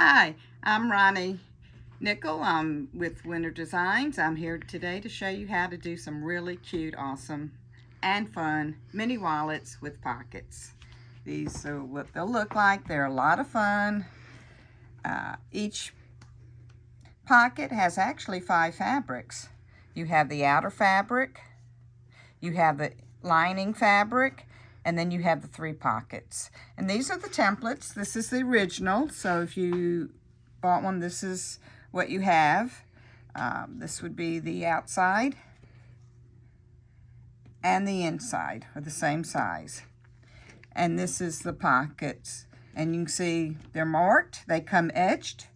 Hi, I'm Ronni Nichol. I'm with Winter Designs. I'm here today to show you how to do some really cute, awesome, and fun mini wallets with pockets. These are what they'll look like. They're a lot of fun. Each pocket has actually 5 fabrics. You have the outer fabric, you have the lining fabric, and then you have the 3 pockets. And these are the templates. This is the original, so if you bought one, this is what you have. This would be the outside and the inside are the same size. And this is the pockets. And you can see they're marked. They come etched.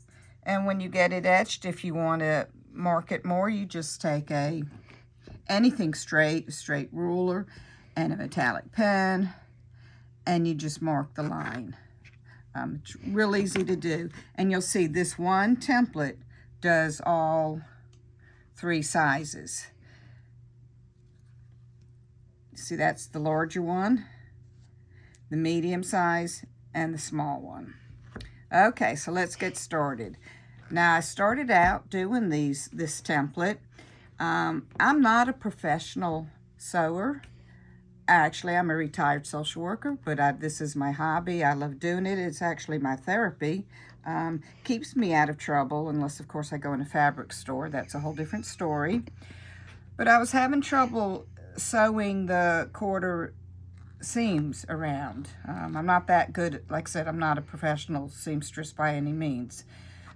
And when you get it etched, if you want to mark it more, you just take anything straight, a straight ruler, and a metallic pen, and you just mark the line. It's real easy to do. And you'll see this one template does all 3 sizes. See, that's the larger one, the medium size, and the small one. Okay, so let's get started. Now, I started out doing this template. I'm not a professional sewer. Actually, I'm a retired social worker, but this is my hobby. I love doing it. It's actually my therapy. Keeps me out of trouble, unless, of course, I go in a fabric store. That's a whole different story. But I was having trouble sewing the quarter seams around. I'm not that good. Like I said, I'm not a professional seamstress by any means.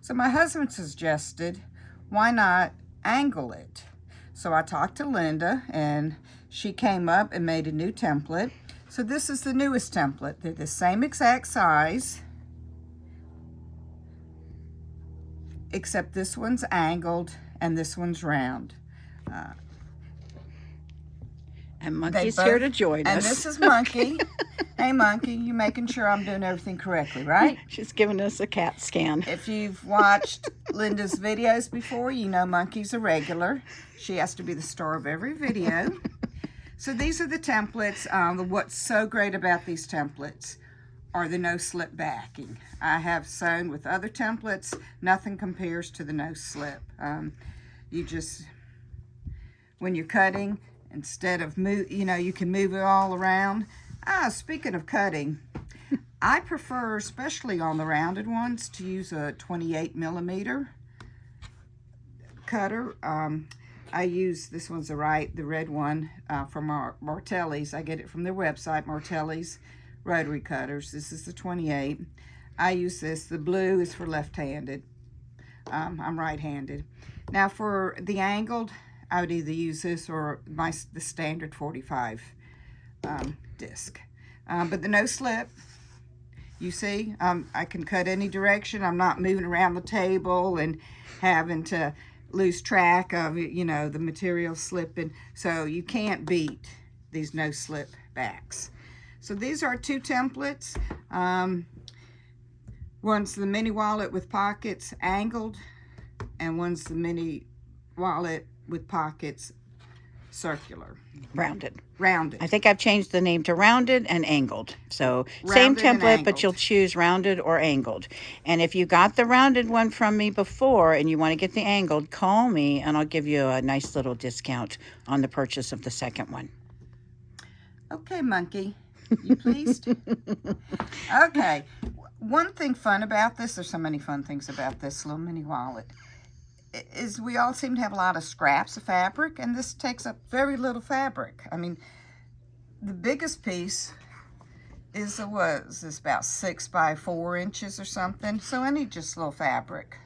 So my husband suggested, why not angle it? So I talked to Linda, and she came up and made a new template. So this is the newest template. They're the same exact size, except this one's angled and this one's round. And Monkey's here to join us. And this is Monkey. Hey, Monkey, you making sure I'm doing everything correctly, right? She's giving us a CAT scan. If you've watched Linda's videos before, you know Monkey's a regular. She has to be the star of every video. So these are the templates. What's so great about these templates are the no-slip backing. I have sewn with other templates. Nothing compares to the no-slip. You just, when you're cutting, instead of you can move it all around. Speaking of cutting, I prefer, especially on the rounded ones, to use a 28mm cutter. I use, this one's the red one from Martelli's. I get it from their website, Martelli's rotary cutters. This is the 28. I use this. The blue is for left-handed. I'm right-handed. Now for the angled, I would either use this or the standard 45 disc. But the no slip, you see, I can cut any direction. I'm not moving around the table and having to lose track of, the material slipping. So you can't beat these no slip backs. So these are 2 templates. One's the mini wallet with pockets angled, and one's the mini wallet with pockets circular. Rounded. Rounded. I think I've changed the name to rounded and angled. So Rounded same and template, angled. but you'll choose rounded or angled. And if you got the rounded one from me before and you want to get the angled, call me and I'll give you a nice little discount on the purchase of the second one. Okay, Monkey. You pleased? Okay. One thing fun about this, there's so many fun things about this little mini wallet, is we all seem to have a lot of scraps of fabric, and this takes up very little fabric. I mean, the biggest piece is about 6 by 4 inches or something. So any just little fabric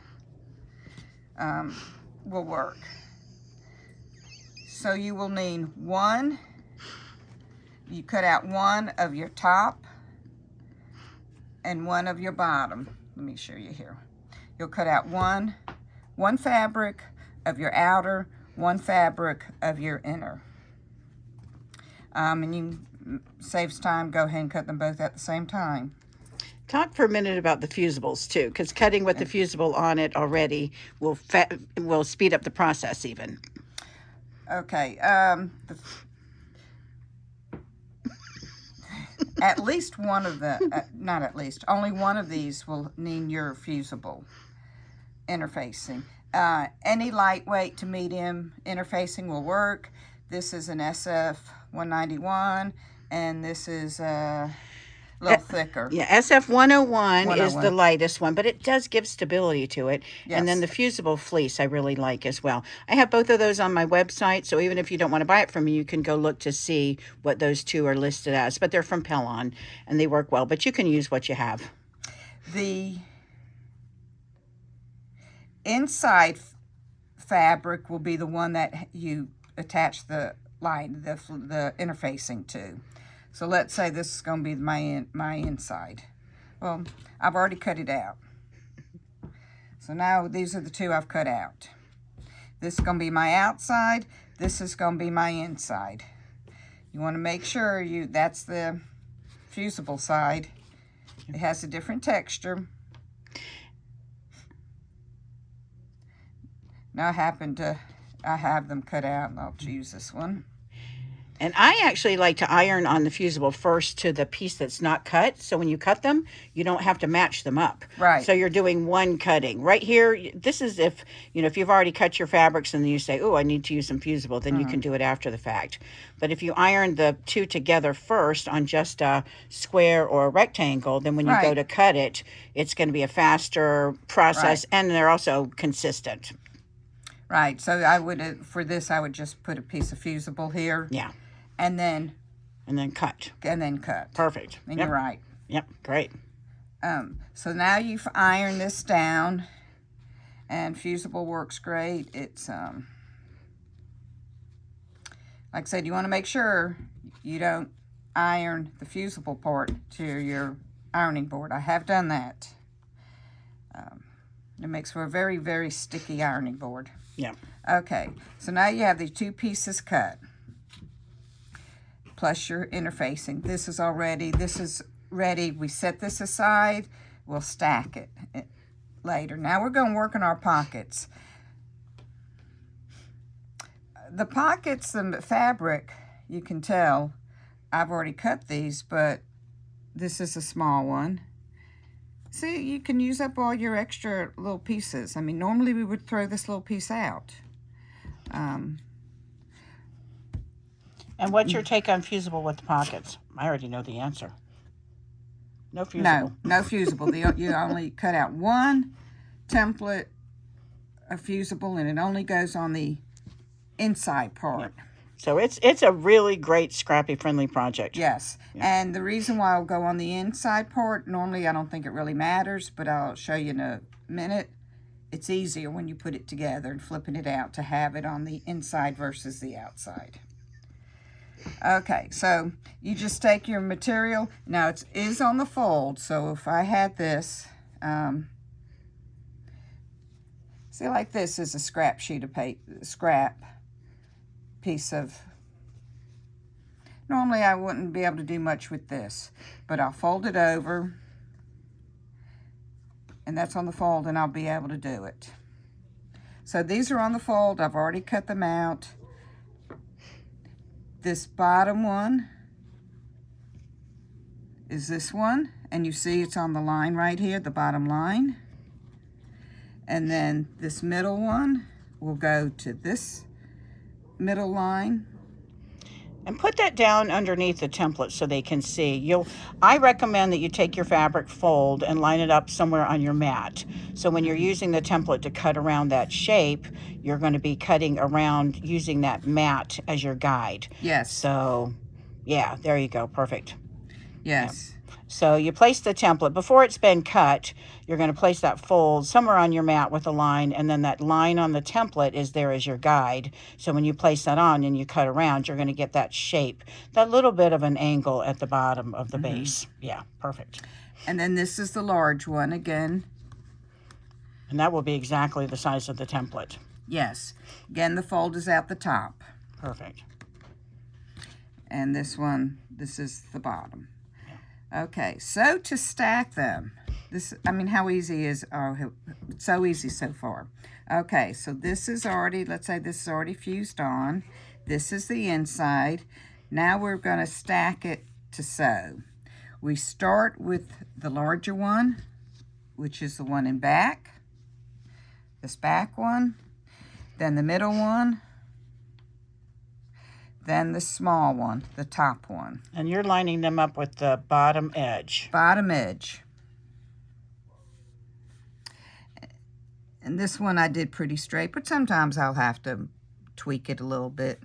will work. So you will need you cut out one of your top and one of your bottom. Let me show you here. You'll cut out one fabric of your outer, one fabric of your inner. And you saves time, go ahead and cut them both at the same time. Talk for a minute about the fusibles too, because cutting with the fusible on it already will speed up the process even. Okay, at least one of the, not at least, only one of these will need your fusible interfacing. Any lightweight to medium interfacing will work. This is an SF191, and this is a little thicker. Yeah, SF101 is 101. the lightest one, but it does give stability to it. Yes. And then the fusible fleece I really like as well. I have both of those on my website, so even if you don't want to buy it from me, you can go look to see what those two are listed as. But they're from Pellon, and they work well, but you can use what you have. The inside fabric will be the one that you attach the line, the interfacing to. So let's say this is going to be my inside. Well, I've already cut it out. So now these are the two I've cut out. This is going to be my outside. This is going to be my inside. You want to make sure that's the fusible side. It has a different texture. Now I have them cut out, and I'll choose this one. And I actually like to iron on the fusible first to the piece that's not cut. So when you cut them, you don't have to match them up. Right. So you're doing one cutting. Right here, this is if you've already cut your fabrics and then you say, oh, I need to use some fusible, then you can do it after the fact. But if you iron the two together first on just a square or a rectangle, then when you go to cut it, it's going to be a faster process, and they're also consistent. Right. So I would, for this, I would just put a piece of fusible here. Yeah. And then cut. And Perfect. you're right. Yep, great. So now you've ironed this down, and fusible works great. It's like I said, you want to make sure you don't iron the fusible part to your ironing board. I have done that. It makes for a very, very sticky ironing board. Yeah. Okay, so now you have these two pieces cut, plus your interfacing. This is ready. We set this aside. We'll stack it later. Now we're going to work on our pockets. The pockets, the fabric, you can tell, I've already cut these, but this is a small one. See, you can use up all your extra little pieces. I mean, normally we would throw this little piece out. And what's your take on fusible with the pockets? I already know the answer. No fusible. No fusible. You only cut out one template of fusible, and it only goes on the inside part. Yeah. So it's a really great scrappy friendly project. Yes. Yeah. And the reason why I'll go on the inside part, normally I don't think it really matters, but I'll show you in a minute. It's easier when you put it together and flipping it out to have it on the inside versus the outside. Okay, so you just take your material. Now it is on the fold, so if I had this, see, like this is a scrap sheet of paper, scrap piece of, normally I wouldn't be able to do much with this, but I'll fold it over, and that's on the fold, and I'll be able to do it. So these are on the fold. I've already cut them out. This bottom one is this one, and you see it's on the line right here, the bottom line. And then this middle one will go to this middle line. And put that down underneath the template so they can see. I recommend that you take your fabric fold and line it up somewhere on your mat. So when you're using the template to cut around that shape, you're going to be cutting around using that mat as your guide. Yes. So, yeah, there you go. Perfect. Yes. Yeah. So you place the template. Before it's been cut, you're going to place that fold somewhere on your mat with a line, and then that line on the template is there as your guide. So when you place that on and you cut around, you're going to get that shape, that little bit of an angle at the bottom of the base. Yeah, perfect. And then this is the large one again. And that will be exactly the size of the template. Yes. Again, the fold is at the top. Perfect. And this one, this is the bottom. Okay, so to stack them, how easy is, it's so easy so far. Okay, so this is already, let's say this is already fused on. This is the inside. Now we're going to stack it to sew. We start with the larger one, which is the one in back, this back one, then the middle one, then the small one, the top one. And you're lining them up with the bottom edge. Bottom edge. And this one I did pretty straight, but sometimes I'll have to tweak it a little bit.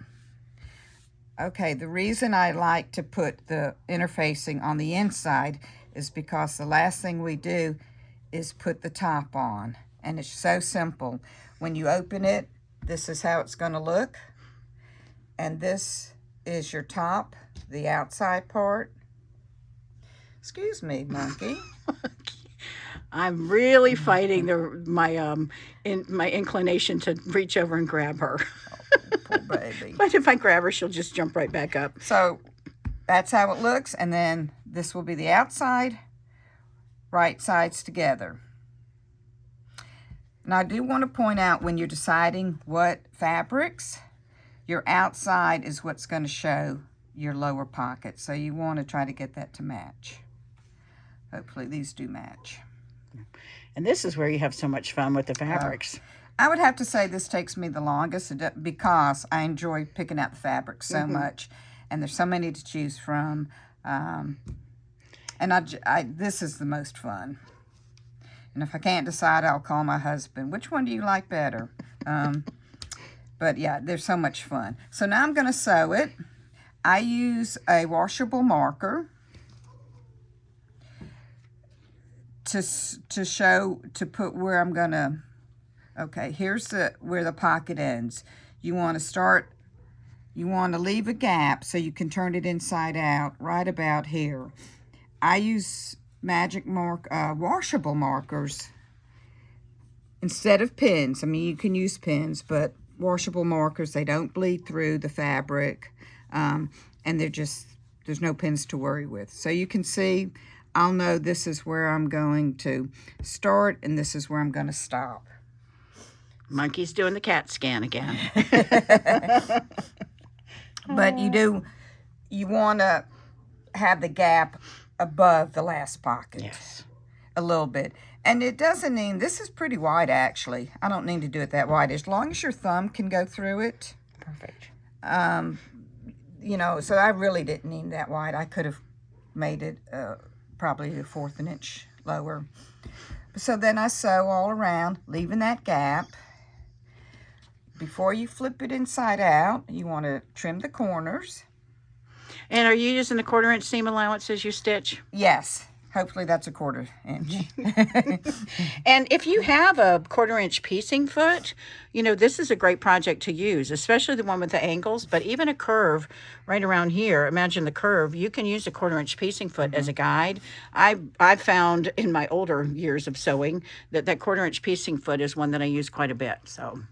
Okay, the reason I like to put the interfacing on the inside is because the last thing we do is put the top on. And it's so simple. When you open it, this is how it's going to look. And this is your top, the outside part. Excuse me, monkey. I'm really fighting my inclination to reach over and grab her. Oh, poor baby. But if I grab her, she'll just jump right back up. So that's how it looks. And then this will be the outside, right sides together. Now I do want to point out, when you're deciding what fabrics, your outside is what's going to show your lower pocket. So you want to try to get that to match. Hopefully these do match. And this is where you have so much fun with the fabrics. I would have to say this takes me the longest because I enjoy picking out the fabrics so much. And there's so many to choose from. And this is the most fun. And if I can't decide, I'll call my husband. Which one do you like better? But yeah, they're so much fun. So now I'm going to sew it. I use a washable marker to put where I'm going to. Okay, here's where the pocket ends. You want to leave a gap so you can turn it inside out right about here. I use washable markers instead of pins. I mean, you can use pins, but washable markers, they don't bleed through the fabric, and there's no pins to worry with. So you can see, I'll know this is where I'm going to start and this is where I'm going to stop. Monkey's doing the CAT scan again. But you want to have the gap above the last pocket. Yes. A little bit. And it doesn't need, this is pretty wide actually. I don't need to do it that wide. As long as your thumb can go through it. Perfect. So I really didn't need that wide. I could have made it probably 1/4 an inch lower. So then I sew all around, leaving that gap. Before you flip it inside out, you want to trim the corners. And are you using the 1/4 inch seam allowance as you stitch? Yes. Hopefully that's a 1/4 inch. And if you have a 1/4 inch piecing foot, this is a great project to use, especially the one with the angles, but even a curve right around here. Imagine the curve. You can use a 1/4 inch piecing foot as a guide. I've found in my older years of sewing that 1/4 inch piecing foot is one that I use quite a bit. So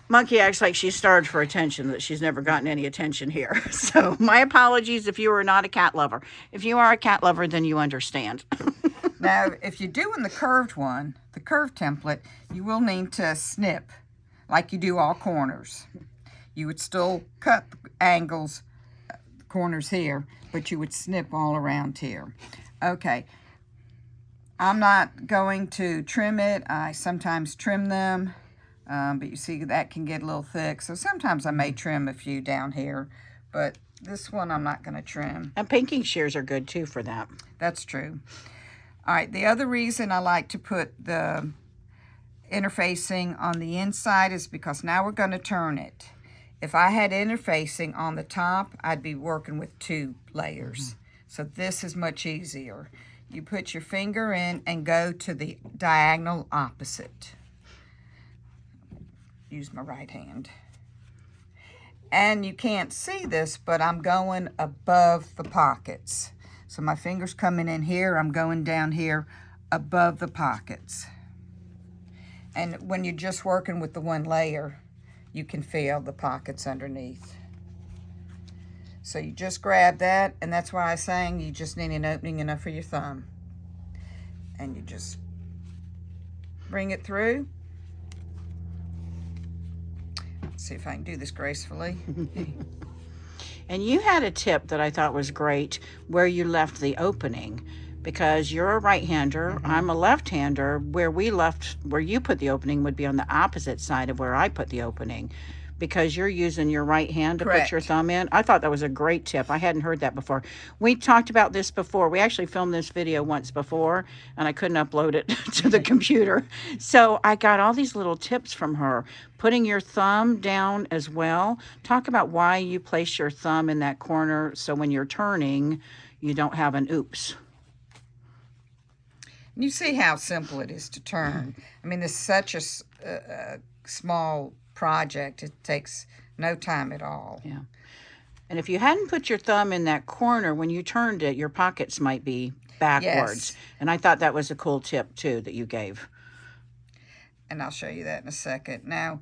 Monkey acts like she's starved for attention, that she's never gotten any attention here. So my apologies if you are not a cat lover. If you are a cat lover, then you understand. Now, if you're doing the curved one, the curved template, you will need to snip like you do all corners. You would still cut the angles, the corners here, but you would snip all around here. Okay. I'm not going to trim it. I sometimes trim them. But you see that can get a little thick. So sometimes I may trim a few down here. But this one I'm not going to trim. And pinking shears are good too for that. That's true. All right, the other reason I like to put the interfacing on the inside is because now we're going to turn it. If I had interfacing on the top, I'd be working with 2 layers. So this is much easier. You put your finger in and go to the diagonal opposite. Use my right hand. And you can't see this, but I'm going above the pockets. So my finger's coming in here, I'm going down here above the pockets. And when you're just working with the one layer, you can feel the pockets underneath. So you just grab that, and that's why I'm saying you just need an opening enough for your thumb. And you just bring it through. Let's see if I can do this gracefully. And you had a tip that I thought was great where you left the opening. Because you're a right-hander, I'm a left-hander. Where you put the opening would be on the opposite side of where I put the opening. Because you're using your right hand to put your thumb in. I thought that was a great tip. I hadn't heard that before. We talked about this before. We actually filmed this video once before, and I couldn't upload it to the computer. So I got all these little tips from her. Putting your thumb down as well. Talk about why you place your thumb in that corner so when you're turning, you don't have an oops. You see how simple it is to turn. I mean, it's such a small project. It takes no time at all. Yeah. And if you hadn't put your thumb in that corner, when you turned it, your pockets might be backwards. Yes. And I thought that was a cool tip, too, that you gave. And I'll show you that in a second. Now,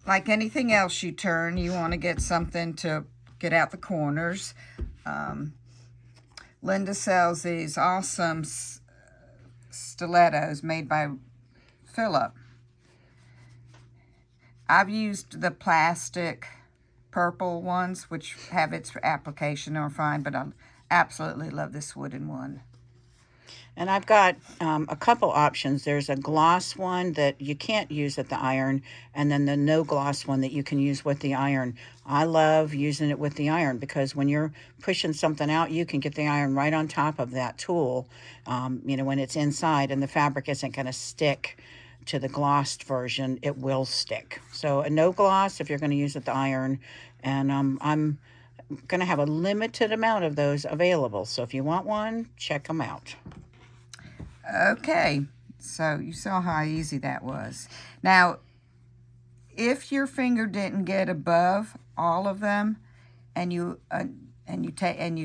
like anything else you turn, you want to get something to get out the corners. Linda sells these awesome stilettos made by Philip. I've used the plastic purple ones, which have its application or fine, but I absolutely love this wooden one. And I've got a couple options. There's a gloss one that you can't use at the iron, and then the no gloss one that you can use with the iron. I love using it with the iron because when you're pushing something out, you can get the iron right on top of that tool, when it's inside and the fabric isn't going to stick to the glossed version. It will stick. So a no gloss if you're going to use it the iron, and I'm going to have a limited amount of those available. So if you want one, check them out. Okay, so you saw how easy that was. Now, if your finger didn't get above all of them, and you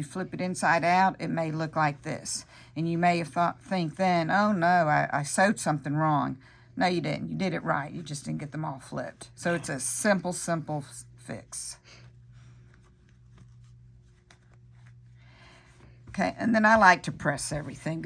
flip it inside out, it may look like this, and you may think then, oh no, I sewed something wrong. No, you didn't. You did it right. You just didn't get them all flipped. So it's a simple fix. Okay, and then I like to press everything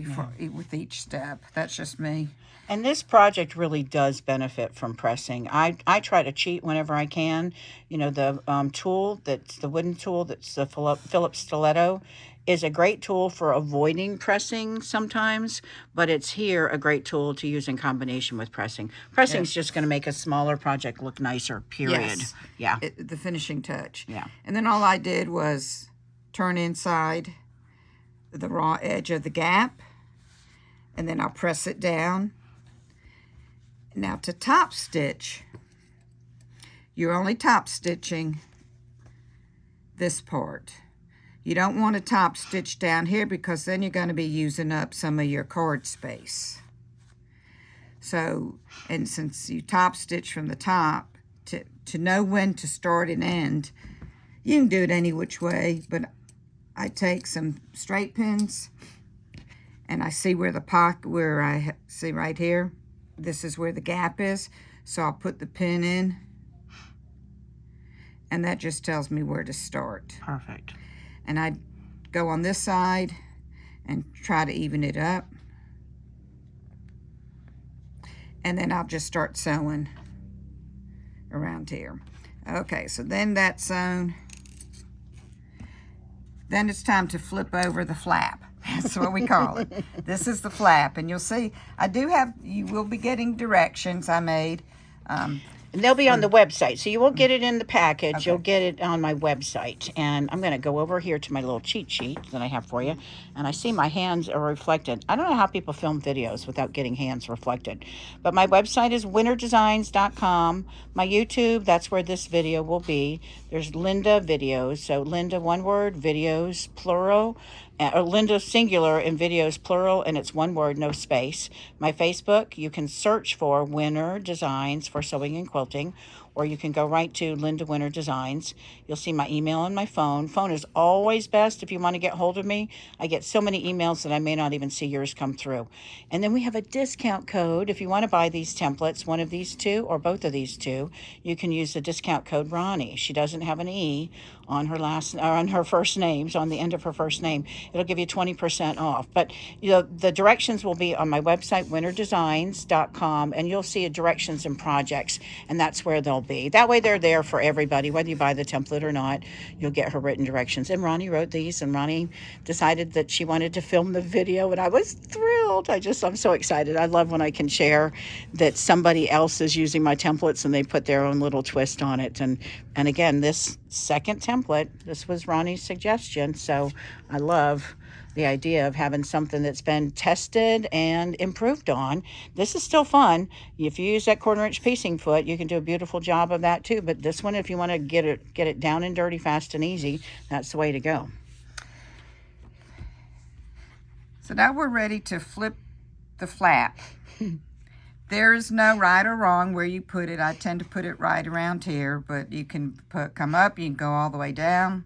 with each step. That's just me. And this project really does benefit from pressing. I try to cheat whenever I can. The tool, that's the wooden tool, that's the Phillips stiletto, is a great tool for avoiding pressing sometimes, but it's here a great tool to use in combination with pressing. Pressing is just going to make a smaller project look nicer, period. Yes. Yeah. The finishing touch. Yeah. And then all I did was turn inside the raw edge of the gap, and then I'll press it down. Now to top stitch, you're only top stitching this part. You don't want to top stitch down here because then you're going to be using up some of your cord space. So, and since you top stitch from the top, to know when to start and end, you can do it any which way, but I take some straight pins and I see where I see right here, this is where the gap is. So I'll put the pin in, and that just tells me where to start. Perfect. And I go on this side and try to even it up. And then I'll just start sewing around here. Okay, so then that's sewn. Then it's time to flip over the flap. That's what we call it. This is the flap, and you'll see you will be getting directions I made. And they'll be on the website. So you won't get it in the package. Okay. You'll get it on my website. And I'm going to go over here to my little cheat sheet that I have for you. And I see my hands are reflected. I don't know how people film videos without getting hands reflected. But my website is winterdesigns.com. My YouTube, that's where this video will be. There's Linda videos. So Linda, one word, videos, plural. Or Linda singular and videos plural, and it's one word, no space. My Facebook, you can search for Winter Designs for sewing and quilting, or you can go right to Linda Winter Designs. You'll see my email on my phone. Phone is always best if you want to get hold of me. I get so many emails that I may not even see yours come through. And then we have a discount code. If you want to buy these templates, one of these two or both of these two, you can use the discount code Ronni. She doesn't have an E on her on her first name, so on the end of her first name. It'll give you 20% off. But the directions will be on my website, winterdesigns.com, and you'll see directions and projects, and that's where they'll they'll be. That way they're there for everybody, whether you buy the template or not. You'll get her written directions. And Ronni wrote these, and Ronni decided that she wanted to film the video, and I was thrilled. I'm so excited. I love when I can share that somebody else is using my templates and they put their own little twist on it. And again, this second template, this was Ronnie's suggestion, so I love the idea of having something that's been tested and improved on. This is still fun. If you use that 1/4 inch piecing foot, you can do a beautiful job of that too. But this one, if you want to get it down and dirty, fast and easy, that's the way to go. So now we're ready to flip the flap. There is no right or wrong where you put it. I tend to put it right around here, but you can come up, you can go all the way down.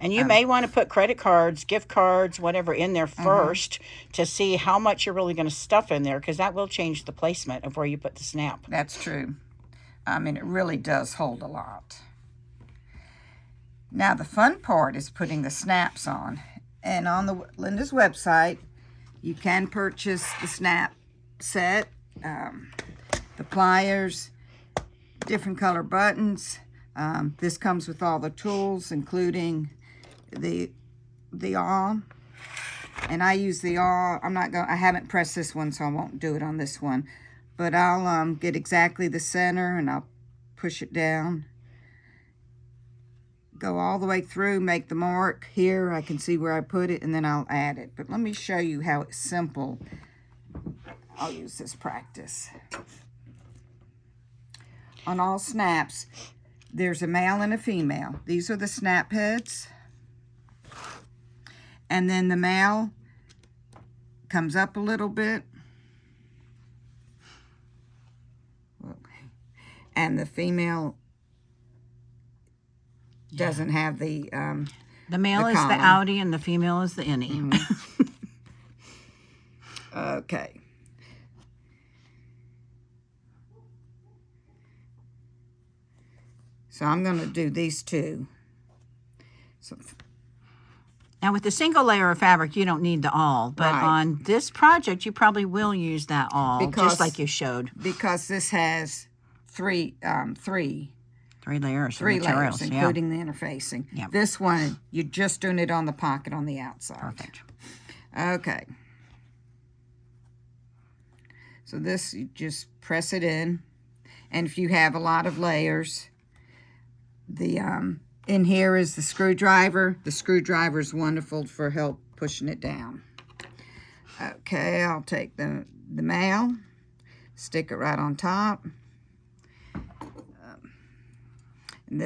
And you may want to put credit cards, gift cards, whatever in there first to see how much you're really going to stuff in there, because that will change the placement of where you put the snap. That's true. I mean, it really does hold a lot. Now, the fun part is putting the snaps on. And on Linda's website, you can purchase the snap set, the pliers, different color buttons. This comes with all the tools, including the awl. And I use the awl. I haven't pressed this one, so I won't do it on this one. But I'll get exactly the center, and I'll push it down. Go all the way through, make the mark. Here, I can see where I put it, and then I'll add it. But let me show you how it's simple. I'll use this practice. On all snaps, there's a male and a female. These are the snap heads. And then the male comes up a little bit. And the female doesn't have the male is the outie and the female is the innie. Okay. So I'm going to do these two. So, now with the single layer of fabric, you don't need the awl, but right. On this project, you probably will use that awl, just like you showed. Because this has three layers, including the interfacing. Yep. This one, you're just doing it on the pocket on the outside. Perfect. Okay. So this, you just press it in, and if you have a lot of layers, in here is the screwdriver. The screwdriver is wonderful for help pushing it down. Okay, I'll take the male, stick it right on top. And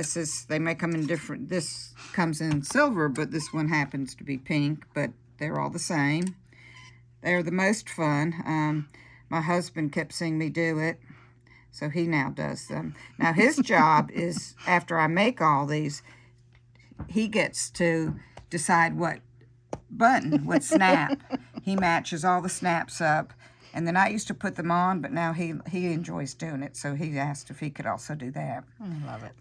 they may come in different, this comes in silver, but this one happens to be pink, but they're all the same. They're the most fun. My husband kept seeing me do it, so he now does them. Now his job is, after I make all these, he gets to decide what snap. He matches all the snaps up. And then I used to put them on, but now he enjoys doing it, so he asked if he could also do that. I love it.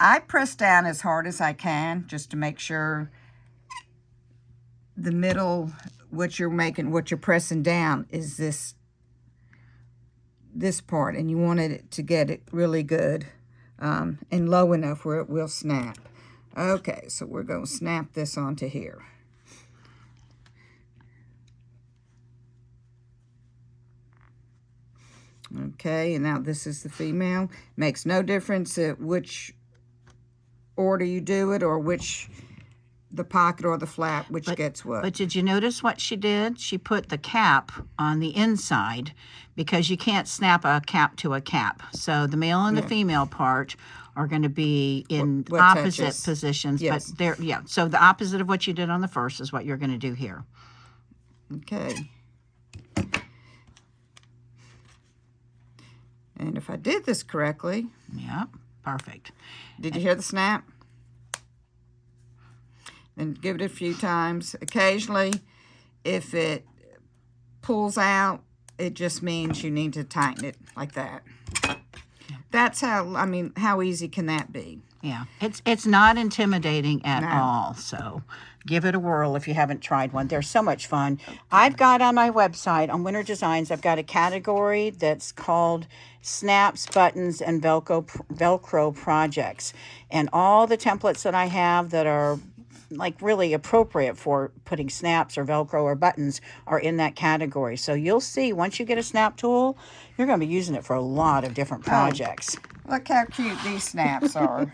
I press down as hard as I can just to make sure the middle, what you're pressing down is this part, and you wanted it to get it really good and low enough where it will snap. Okay, so we're going to snap this onto here. Okay, and now this is the female. Makes no difference at which order you do it, or the pocket or the flap, which gets what. But did you notice what she did? She put the cap on the inside, because you can't snap a cap to a cap. So the male and the female part are going to be in what opposite touches. Positions. Yes. But so the opposite of what you did on the first is what you're going to do here. Okay. And if I did this correctly... Yeah, perfect. Did you hear the snap? Then give it a few times. Occasionally, if it pulls out, it just means you need to tighten it like that. That's how easy can that be? Yeah, it's not intimidating at No. all. So give it a whirl if you haven't tried one. They're so much fun. I've got on my website on Winter Designs, I've got a category that's called Snaps, Buttons, and Velcro Projects. And all the templates that I have that are like really appropriate for putting snaps or Velcro or buttons are in that category. So you'll see once you get a snap tool, you're going to be using it for a lot of different projects. Look how cute these snaps are.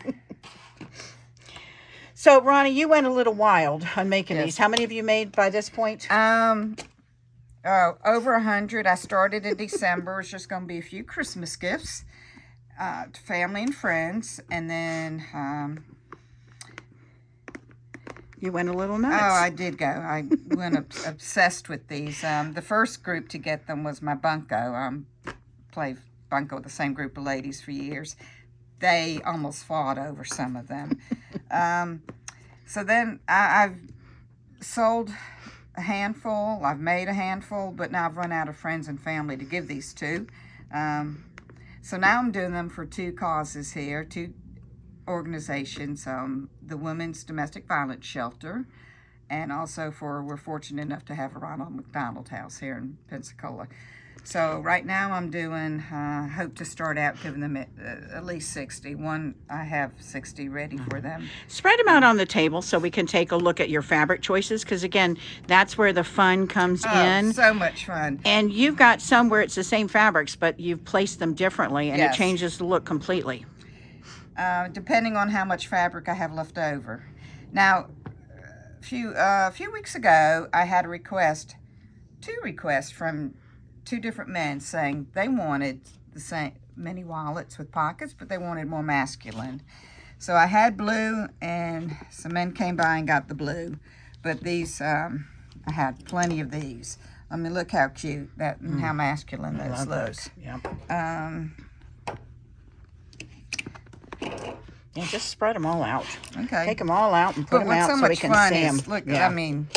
So, Ronnie, you went a little wild on making Yes. these. How many have you made by this point? Over 100. I started in December. It's just going to be a few Christmas gifts to family and friends. And then, You went a little nuts. oh, I did go. I went obsessed with these. The first group to get them was my bunco. Played bunco with the same group of ladies for years. They almost fought over some of them. So then I've sold a handful. I've made a handful, but now I've run out of friends and family to give these to. So now I'm doing them for two causes here, two organizations, the Women's Domestic Violence Shelter, and also we're fortunate enough to have a Ronald McDonald House here in Pensacola. So right now I'm doing, hope to start out giving them at least 60. I have 60 ready for them. Spread them out on the table so we can take a look at your fabric choices, because again, that's where the fun comes in. So much fun. And you've got some where it's the same fabrics, but you've placed them differently, and Yes. it changes the look completely. Depending on how much fabric I have left over. Now, a few weeks ago, I had two requests from two different men saying they wanted the same mini wallets with pockets, but they wanted more masculine. So I had blue, and some men came by and got the blue. But these, I had plenty of these. I mean, look how cute that and how masculine those look. Yeah. Yeah, just spread them all out. Okay. Take them all out and put them out so we can see them. Look, Yeah. I mean,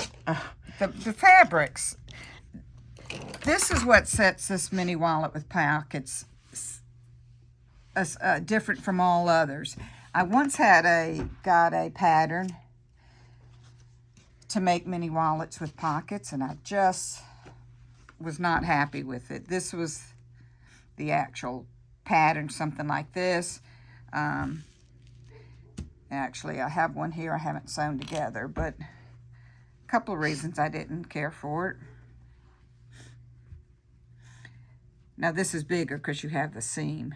the fabrics. This is what sets this mini wallet with pockets different from all others. I once got a pattern to make mini wallets with pockets, and I just was not happy with it. This was the actual pattern, something like this. Actually, I have one here I haven't sewn together, but a couple of reasons I didn't care for it. Now this is bigger because you have the seam.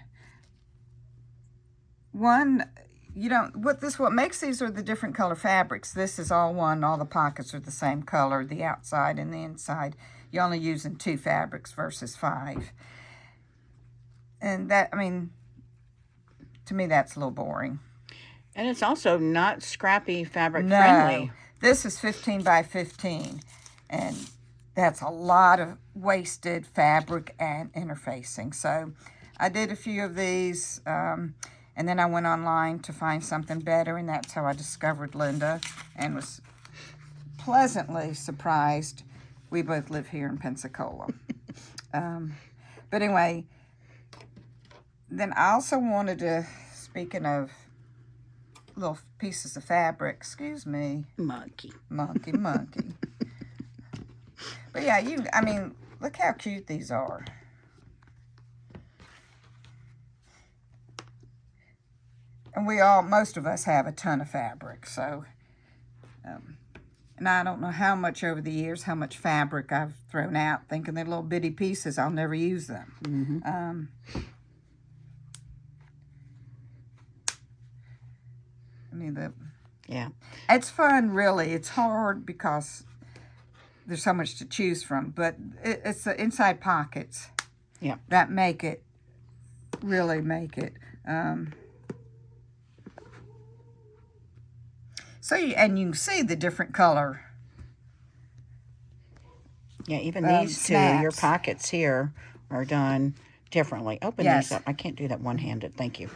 One, what makes these are the different color fabrics. This is all one, all the pockets are the same color, the outside and the inside. You're only using 2 fabrics versus 5. And that, I mean, to me that's a little boring. And it's also not scrappy fabric No, friendly. this is 15 by 15, and that's a lot of wasted fabric and interfacing. So I did a few of these, and then I went online to find something better, and that's how I discovered Linda and was pleasantly surprised. We both live here in Pensacola. But anyway, then I also wanted to, speaking of little pieces of fabric, excuse me. Monkey. Monkey. But yeah, I mean, look how cute these are. And most of us have a ton of fabric, so, and I don't know how much over the years, how much fabric I've thrown out, thinking they're little bitty pieces, I'll never use them. Mm-hmm. I mean, Yeah. it's fun, really. It's hard because there's so much to choose from, but it's the inside pockets Yeah. that really make it. And you can see the different color. Yeah, even these two, your snaps. pockets here are done differently. Open Yes. these up. I can't do that one-handed. Thank you.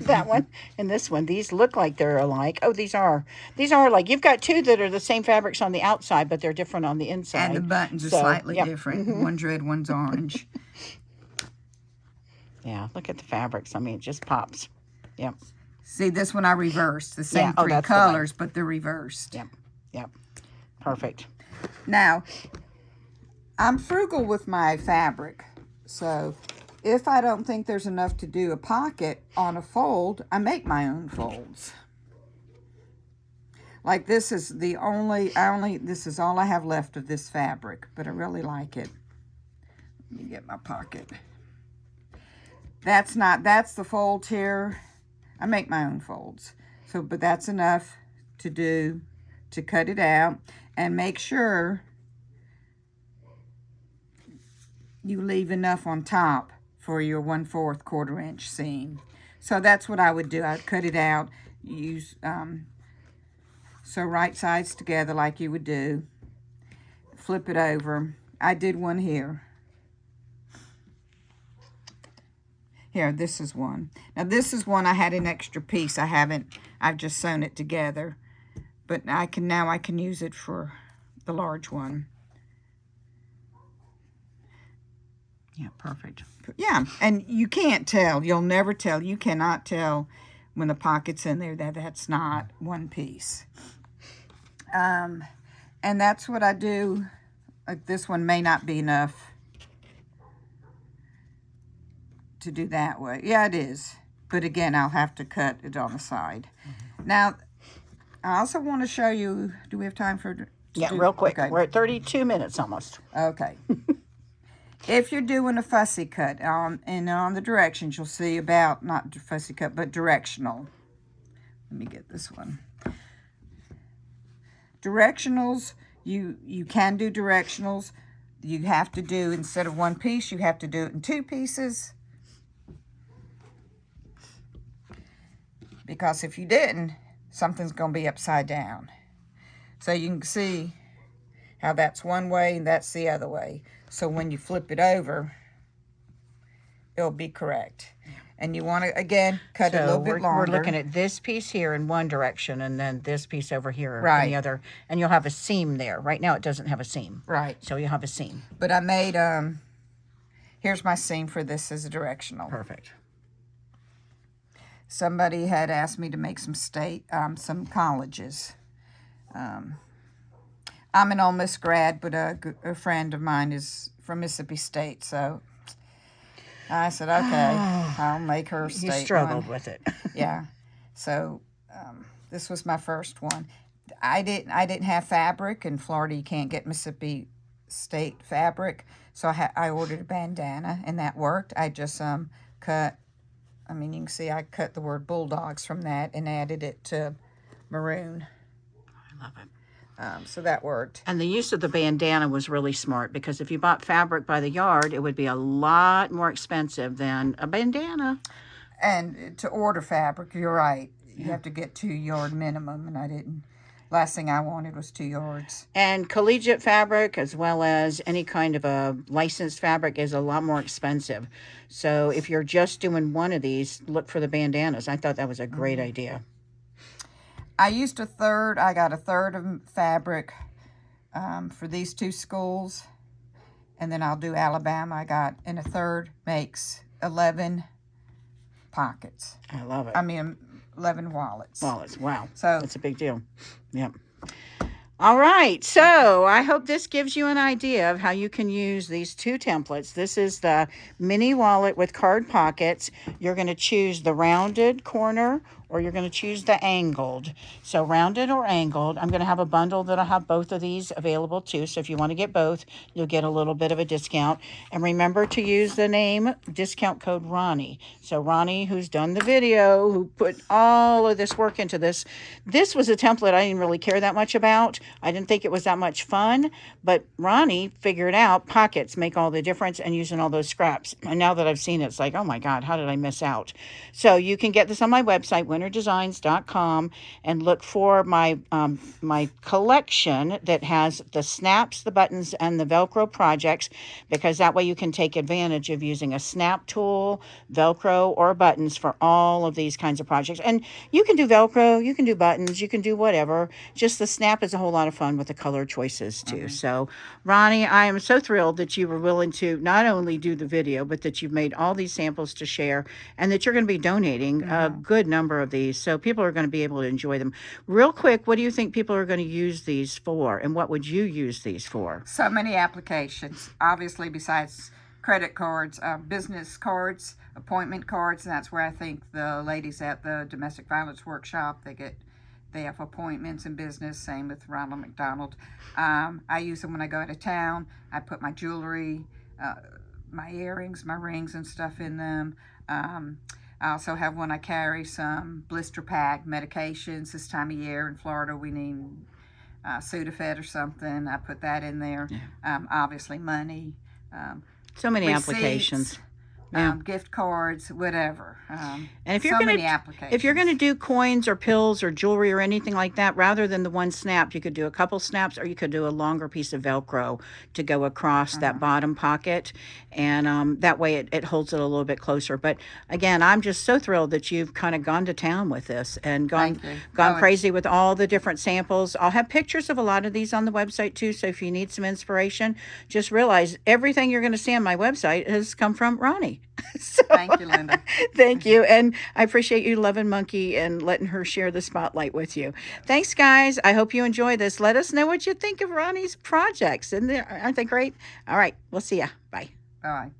That one and this one. These look like they're alike. Oh, these are like, you've got 2 that are the same fabrics on the outside, but they're different on the inside. And the buttons are So, slightly yep. different. One's red, one's orange. Yeah, look at the fabrics. I mean, it just pops. Yep. See, this one I reversed. The same oh, three that's the way. colors, but they're reversed. Yep, yep. Perfect. Now, I'm frugal with my fabric. So, if I don't think there's enough to do a pocket on a fold, I make my own folds. Like this is the this is all I have left of this fabric, but I really like it. Let me get my pocket. That's the fold here. I make my own folds. So, but that's enough to cut it out, and make sure you leave enough on top for your 1/4 1/4" seam. So that's what I would do. I'd cut it out, use so right sides together like you would do, flip it over. I did one here. Here, this is one. Now this is one I had an extra piece. I've just sewn it together. But I can use it for the large one. Yeah, perfect. Yeah, and you can't tell. You'll never tell. You cannot tell when the pocket's in there that's not one piece. And that's what I do. Like this one may not be enough to do that way. Yeah, it is. But again, I'll have to cut it on the side. Now, I also want to show you, do we have time for Real quick. Okay. We're at 32 minutes almost. Okay. If you're doing a fussy cut, on the directions, you'll see about, not fussy cut, but directional. Let me get this one. Directionals, you can do directionals. You have to do, instead of one piece, you have to do it in 2 pieces. Because if you didn't, something's going to be upside down. So you can see how that's one way and that's the other way. So when you flip it over, it'll be correct. And you want to, again, cut it a little bit longer. We're looking at this piece here in one direction and then this piece over here Right. in the other. And you'll have a seam there. Right now it doesn't have a seam. Right. So you'll have a seam. But I made, here's my seam for this as a directional. Perfect. Somebody had asked me to make some colleges. I'm an Ole Miss grad, but a friend of mine is from Mississippi State, so I said, okay, I'll make her state. You struggled with it. Yeah. So this was my first one. I didn't have fabric. In Florida, you can't get Mississippi State fabric, so I ordered a bandana, and that worked. I just cut. I mean, you can see I cut the word bulldogs from that and added it to maroon. I love it. So that worked. And the use of the bandana was really smart, because if you bought fabric by the yard, it would be a lot more expensive than a bandana. And to order fabric, you're right. You have to get 2 yard minimum, and I didn't. Last thing I wanted was 2 yards. And collegiate fabric, as well as any kind of a licensed fabric, is a lot more expensive. So if you're just doing one of these, look for the bandanas. I thought that was a great idea. I used I got a third of fabric for these 2 schools. And then I'll do Alabama. And a third makes 11 pockets. I love it. I mean, 11 wallets. Wallets, wow. So that's a big deal. Yep. All right, so I hope this gives you an idea of how you can use these 2 templates. This is the mini wallet with card pockets. You're going to choose the rounded corner, or you're going to choose the angled. So rounded or angled. I'm going to have a bundle that'll have both of these available too. So if you want to get both, you'll get a little bit of a discount. And remember to use the discount code Ronni. So Ronni, who's done the video, who put all of this work into this. This was a template I didn't really care that much about. I didn't think it was that much fun, but Ronni figured out pockets make all the difference, and using all those scraps. And now that I've seen it, it's like, oh my God, how did I miss out? So you can get this on my website, winterdesigns.com, and look for my my collection that has the snaps, the buttons, and the Velcro projects, because that way you can take advantage of using a snap tool, Velcro, or buttons for all of these kinds of projects. And you can do Velcro, you can do buttons, you can do whatever. Just the snap is a whole lot of fun with the color choices too. So Ronni, I am so thrilled that you were willing to not only do the video, but that you've made all these samples to share, and that you're going to be donating a good number of of these, so people are going to be able to enjoy them. Real quick, what do you think people are going to use these for, and what would you use these for? So many applications, obviously, besides credit cards, business cards, appointment cards, and that's where I think the ladies at the domestic violence workshop, they have appointments in business. Same with Ronald McDonald. I use them when I go out of town. I put my jewelry, my earrings, my rings and stuff in them. I also have one I carry some blister pack medications. This time of year in Florida, we need Sudafed or something. I put that in there. Yeah. Obviously money. So many receipts, applications. Yeah. Gift cards, whatever. And if you're so gonna many applications. if you're gonna do coins or pills or jewelry or anything like that, rather than the one snap, you could do a couple snaps, or you could do a longer piece of Velcro to go across that bottom pocket, and that way it holds it a little bit closer. But again, I'm just so thrilled that you've kind of gone to town with this and gone crazy with all the different samples. I'll have pictures of a lot of these on the website too, so if you need some inspiration, just realize everything you're going to see on my website has come from Ronni. So, thank you, Linda. Thank you. And I appreciate you loving Monkey and letting her share the spotlight with you. Thanks, guys. I hope you enjoy this. Let us know what you think of Ronni's projects. Aren't they great? All right. We'll see ya. Bye. Bye.